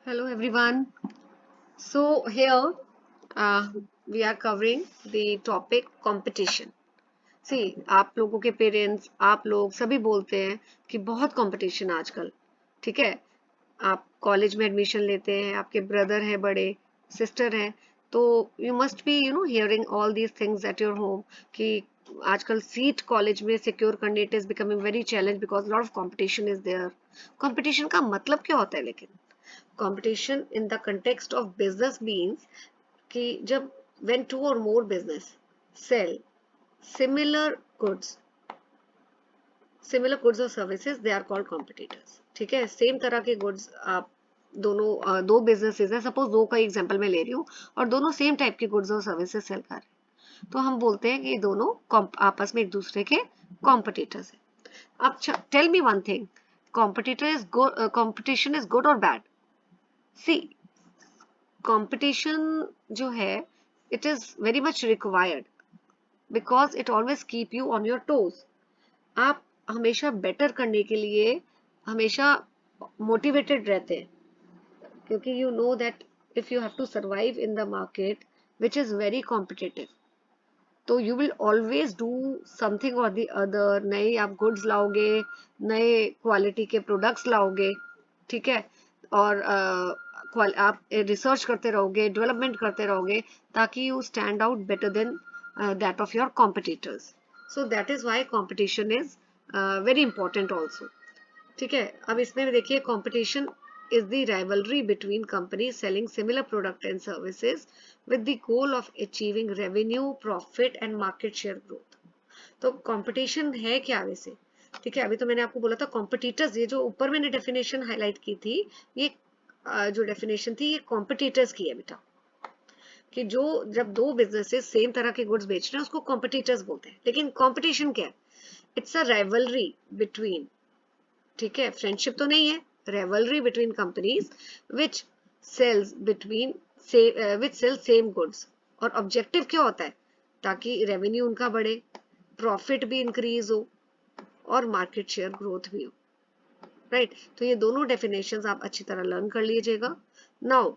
Hello everyone. So here we are covering the topic competition. See, आप लोगों के parents, आप लोग सभी बोलते हैं कि बहुत कंपटीशन आजकल, ठीक है। आप कॉलेज में एडमिशन लेते हैं, आपके ब्रदर हैं बड़े, सिस्टर हैं, तो you must be hearing all these things at your home कि आजकल सीट कॉलेज में सिक्योर करने it is becoming very challenge because lot of competition is there. Competition का मतलब क्या होता है लेकिन? competition in the context of business means कि जब when two or more business sell similar goods or services they are called competitors। ठीक है, सेम तरह के गुड्स आप दो बिजनेसेस है, सपोज दो का एग्जांपल मैं ले रही हूँ और दोनों सेम टाइप के गुड्स और सर्विसेज सेल कर रहे हैं, तो हम बोलते हैं कि ये दोनों आपस में एक दूसरे के कॉम्पिटिटर्स है। अब tell me one thing, competition is good और बैड? सी, कंपटीशन जो है it is very much required because it always keep you on your toes. आप हमेशा बेटर करने के लिए हमेशा मोटिवेटेड रहते हैं, क्योंकि you know that if you have to survive in the market which is very competitive, तो you will always do something or the other. नए आप गुड्स लाओगे, नए क्वालिटी के प्रोडक्ट्स लाओगे, ठीक है, और आप रिसर्च करते रहोगे, डेवलपमेंट करते रहोगे, ताकि you stand out better than that of your competitors. So that is why competition is very important also. ठीक है, अब इसमें भी देखिए, competition is the rivalry between companies selling similar product and services with the goal of achieving revenue, profit and market share growth। तो competition है क्या वैसे? ठीक है, अभी तो मैंने आपको बोला था कॉम्पिटिटर्स, ये जो ऊपर मैंने डेफिनेशन हाईलाइट की थी, ये जो डेफिनेशन थी ये कॉम्पिटिटर्स की है बेटा, कि जो जब दो बिजनेसेस सेम तरह के गुड्स बेच रहे हैं उसको कॉम्पिटिटर्स बोलते हैं। लेकिन कॉम्पिटिशन क्या है? इट्स अ राइवलरी बिटवीन, ठीक है, फ्रेंडशिप तो नहीं है, rivalry between companies which sells between which sell same goods। और ऑब्जेक्टिव क्या होता है? ताकि रेवेन्यू उनका बढ़े, प्रॉफिट भी इंक्रीज हो और मार्केट शेयर ग्रोथ भी हो, राइट। तो ये दोनों डेफिनेशंस आप अच्छी तरह लर्न कर लीजिएगा। नाउ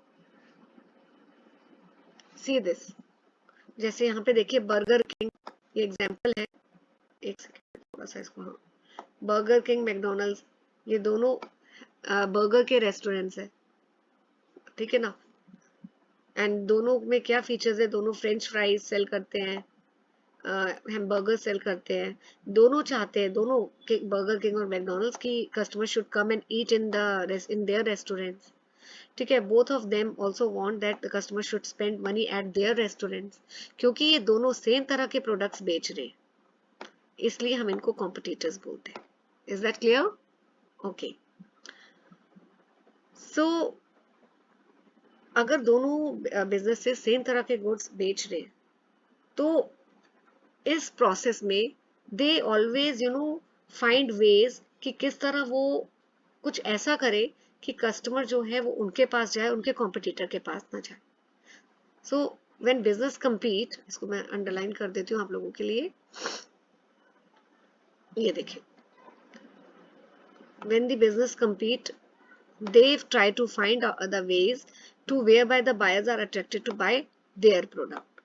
सी दिस, जैसे यहाँ पे देखिए बर्गर किंग, ये एग्जांपल है, एक सेकेंड थोड़ा सा इसको, हाँ, बर्गर किंग, मैकडोनल्ड्स, ये दोनों बर्गर के रेस्टोरेंट्स है, ठीक है ना। एंड दोनों में क्या फीचर्स है? दोनों फ्रेंच फ्राइज सेल करते हैं, हैमबर्गर सेल करते हैं। दोनों चाहते हैं, दोनों बर्गर किंग और मैकडोनल्ड्स की customer should come and eat in their restaurants. ठीक है, both of them also want that the customer should spend money at there restaurants, क्योंकि ये दोनों सेम तरह के प्रोडक्ट्स बेच रहे हैं, इसलिए हम इनको कॉम्पिटिटर्स बोलते हैं। Is that clear? ओके, सो अगर दोनों बिजनेस से सेम तरह के गुड्स बेच रहे हैं, तो इस प्रोसेस में दे ऑलवेज फाइंड वेज कि किस तरह वो कुछ ऐसा करे कि कस्टमर जो है वो उनके पास जाए, उनके कॉम्पिटिटर के पास ना जाए। सो व्हेन बिजनेस compete, इसको मैं अंडरलाइन कर देती हूँ आप लोगों के लिए, ये देखिए, when the business compete they try to find other ways to whereby the buyers are attracted to buy their product।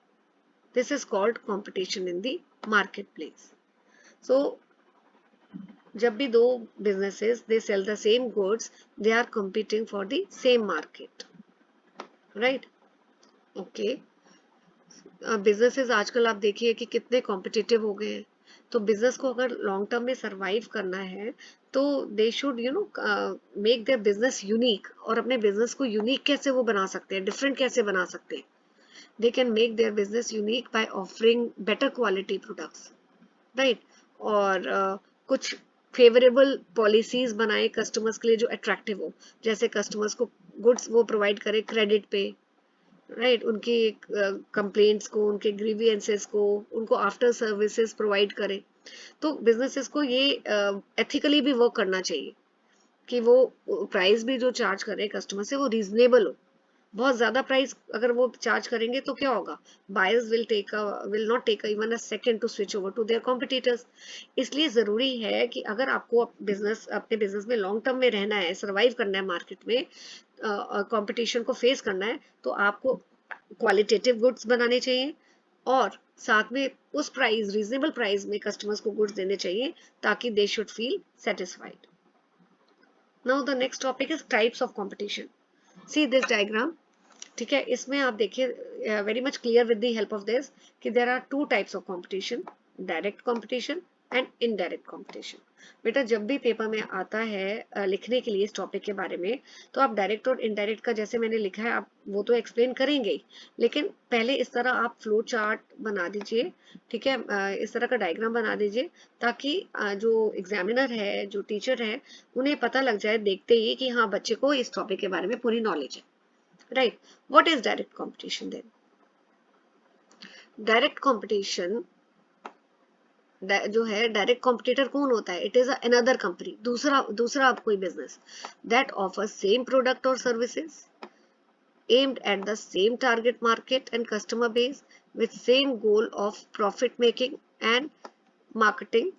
this is called competition in the marketplace। so जब भी दो businesses they sell the same goods, they are competing for the same market, right? okay, businesses आजकल आप देखिए कि कितने competitive हो गए हैं। तो बिजनेस को अगर लॉन्ग टर्म में सरवाइव करना है, तो they should make their business unique. और अपने बिजनेस को यूनिक कैसे वो बना सकते हैं, डिफरेंट कैसे बना सकते हैं? They can make their business unique by offering better quality products, right. और कुछ फेवरेबल पॉलिसीज बनाए कस्टमर्स के लिए जो अट्रैक्टिव हो, जैसे कस्टमर्स को गुड्स वो प्रोवाइड करे क्रेडिट पे, राइट, उनकी कंप्लेंट्स को, उनके ग्रीवियंसेस को, उनको आफ्टर सर्विसेज प्रोवाइड करे। तो बिजनेसेस को ये एथिकली भी वर्क करना चाहिए कि वो प्राइस भी जो चार्ज करे कस्टमर से वो रीजनेबल हो, बहुत ज्यादा प्राइस अगर वो चार्ज करेंगे तो क्या होगा, buyers will not take even a second to switch over to their competitors. इसलिए जरूरी है कि अगर आपको अपने बिजनेस में लॉन्ग टर्म में रहना है, सर्वाइव करना है मार्केट में, कंपटीशन को फेस करना है, तो आपको क्वालिटेटिव गुड्स बनाने चाहिए और साथ में उस प्राइस, रीजनेबल प्राइस में कस्टमर्स को गुड्स देने चाहिए ताकि they should feel satisfied. Now the next topic is types of competition. See this diagram, ठीक है, इसमें आप देखिए very much clear with the help of this कि there are two types of competition, direct competition and indirect competition. बेटा जब भी paper में आता है लिखने के लिए इस टॉपिक के बारे में, तो आप डायरेक्ट और इनडायरेक्ट का जैसे मैंने लिखा है आप वो तो एक्सप्लेन करेंगे ही, लेकिन पहले इस तरह आप फ्लो चार्ट बना दीजिए, ठीक है, इस तरह का डायग्राम बना दीजिए ताकि जो एग्जामिनर है, जो टीचर है, उन्हें पता लग जाए देखते ही कि हाँ बच्चे को इस टॉपिक के बारे में पूरी नॉलेज है। Right. What is direct competition then? Direct competition जो है, डायरेक्ट कॉम्पिटिटर कौन होता है? इट इज अनदर कंपनी, दूसरा कोई business that offers same product और services aimed at the same target market and customer base with same goal of profit making and marketing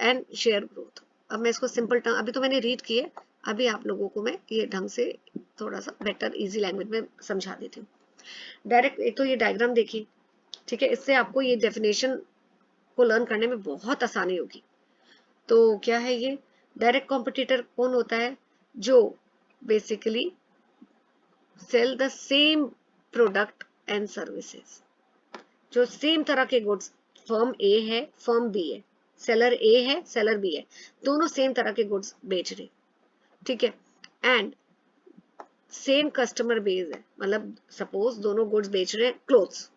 and share growth। अब मैं इसको simple term, अभी तो मैंने read किए, अभी आप लोगों को मैं ये ढंग से थोड़ा सा बेटर इजी लैंग्वेज में समझा देती हूँ। डायरेक्ट, एक तो ये डायग्राम देखिए, ठीक है, इससे आपको ये डेफिनेशन को लर्न करने में बहुत आसानी होगी। तो क्या है ये? डायरेक्ट कॉम्पिटिटर कौन होता है? जो basically sell the same product and services, जो सेम तरह के गुड्स, फर्म ए है, फर्म बी है, सेलर ए है, सेलर बी है, दोनों सेम तरह के गुड्स बेच रहे, ठीक है, एंड सेम कस्टमर बेस है, मतलब सपोज दोनों गुड्स बेच रहे हैं क्लोथ्स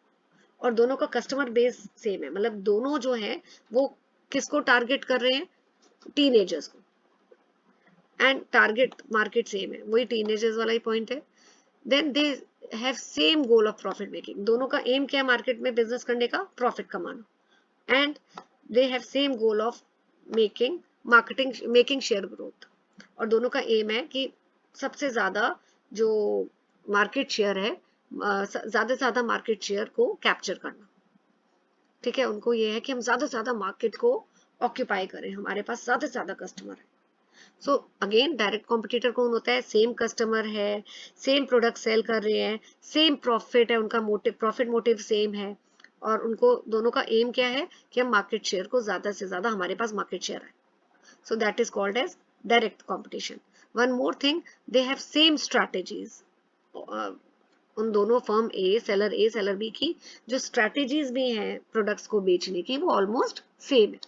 और दोनों का कस्टमर बेस सेम है, मतलब दोनों जो है वो किसको टारगेट कर रहे हैं? टीनेजर्स को, एंड टारगेट मार्केट सेम है, वही टीनेजर्स वाला ही पॉइंट है। Then they have same goal of profit making, दोनों का एम क्या है मार्केट में बिजनेस करने का? प्रॉफिट कमाना। And they have same goal of making share growth, और दोनों का एम है कि सबसे ज्यादा जो मार्केट शेयर है, ज्यादा से ज्यादा मार्केट शेयर को कैप्चर करना, ठीक है, उनको ये है कि हम ज्यादा से ज्यादा मार्केट को ऑक्यूपाई करें, हमारे पास ज्यादा से ज्यादा कस्टमर है। सो अगेन डायरेक्ट कॉम्पिटिटर कौन होता है? सेम कस्टमर है, सेम प्रोडक्ट सेल कर रहे हैं, सेम प्रॉफिट है, उनका मोटिव, प्रॉफिट मोटिव सेम है, और उनको दोनों का एम क्या है कि हम मार्केट शेयर को ज्यादा से ज्यादा, हमारे पास मार्केट शेयर है। So that is called as direct competition. One more thing, they have same strategies. उन दोनों फर्म ए, सेलर बी की जो स्ट्रैटेजीज भी हैं प्रोडक्ट्स को बेचने की, वो ऑलमोस्ट सेम है।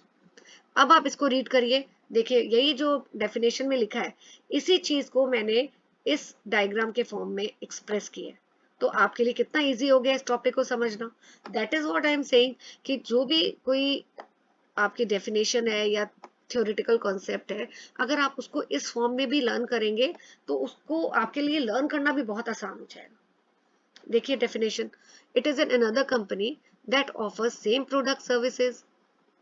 अब आप इसको रीड करिए, देखिए यही जो डेफिनेशन में लिखा है, इसी चीज को मैंने इस डायग्राम के फॉर्म में एक्सप्रेस किया है, तो आपके लिए कितना इजी हो गया इस टॉपिक को समझना। That is what I am saying कि जो भी कोई आपकी डेफिनेशन है या थ्योरेटिकल कॉन्सेप्ट है, अगर आप उसको इस फॉर्म में भी लर्न करेंगे तो उसको आपके लिए लर्न करना भी बहुत आसान हो जाएगा। देखिए definition, it is an another company that offers same product services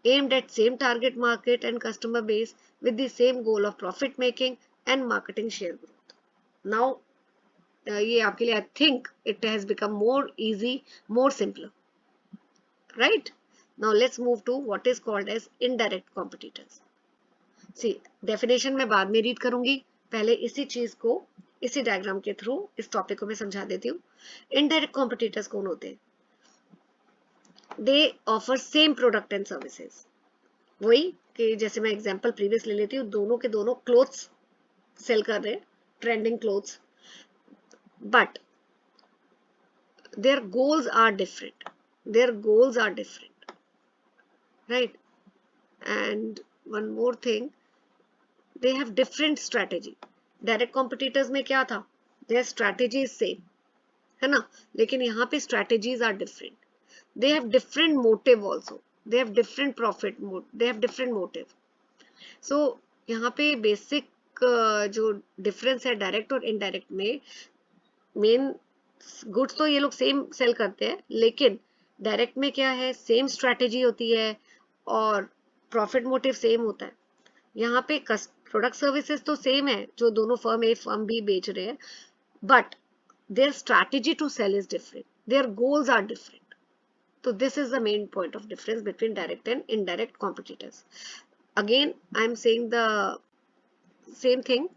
aimed at same target market and customer base with the same goal of profit making and marketing share growth. Now ये आपके लिए I think it has become more easy, more simpler, right? Now let's move to what is called as indirect competitors. See, definition मैं बाद में read करूंगी, पहले इसी चीज को इसी डायग्राम के थ्रू इस टॉपिक को मैं समझा देती हूँ। इनडायरेक्ट कॉम्पिटिटर्स कौन होते हैं? दे offer same product and services, वही कि जैसे मैं एग्जांपल प्रीवियस ले लेती हूँ, दोनों के दोनों क्लोथ्स सेल कर रहे हैं, trending clothes, but their goals are different, right? And one more thing, they have different strategy. Direct competitors में क्या था? देयर स्ट्रैटेजी इज सेम, है ना, लेकिन यहाँ पे strategies are different, they have different motive also, they have different they have different motive। so यहाँ पे बेसिक जो डिफरेंस है डायरेक्ट और इनडायरेक्ट में, मेन गुड्स तो ये लोग सेम सेल करते हैं, लेकिन डायरेक्ट में क्या है, सेम स्ट्रैटेजी होती है और प्रॉफिट मोटिव सेम होता है। यहाँ पे प्रोडक्ट सर्विसेज तो सेम है जो दोनों फर्म ए फर्म बी बेच रहे हैं, but their strategy to sell is different, their goals are different. So this is the main point of difference between direct and indirect competitors. Again, I'm saying the same thing.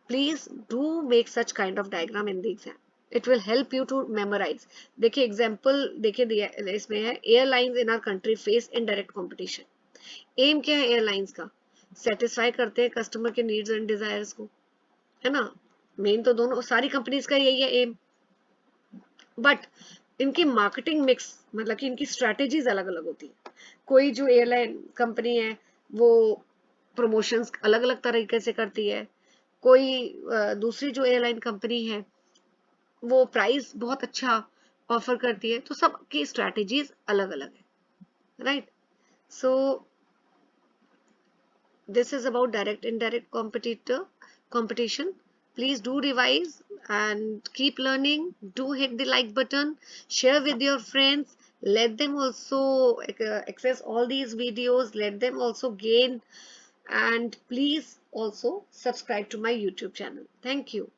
Please do make such kind of diagram in the exam. It will help you to memorize. देखिए example देखिए इसमें है, airlines in our country face indirect competition. Aim क्या है airlines का? Satisfy करते हैं customer के नीड्स एंड डिजायर्स को, है ना. मेन तो दोनों सारी कंपनीज का यही है एम. बट इनकी मार्केटिंग मिक्स, मतलब कि इनकी स्ट्रेटेजीज अलग अलग होती है. कोई जो एयरलाइन कंपनी है वो प्रमोशंस अलग अलग तरीके से करती है. कोई दूसरी जो एयरलाइन कंपनी है वो प्राइस बहुत अच्छा ऑफर करती है. तो सबकी स्ट्रेटेजीज अलग अलग है, right. So this is about direct indirect competition. Please do revise and keep learning. Do hit the like button, share with your friends, let them also access all these videos, let them also gain, and please also subscribe to my YouTube channel. Thank you.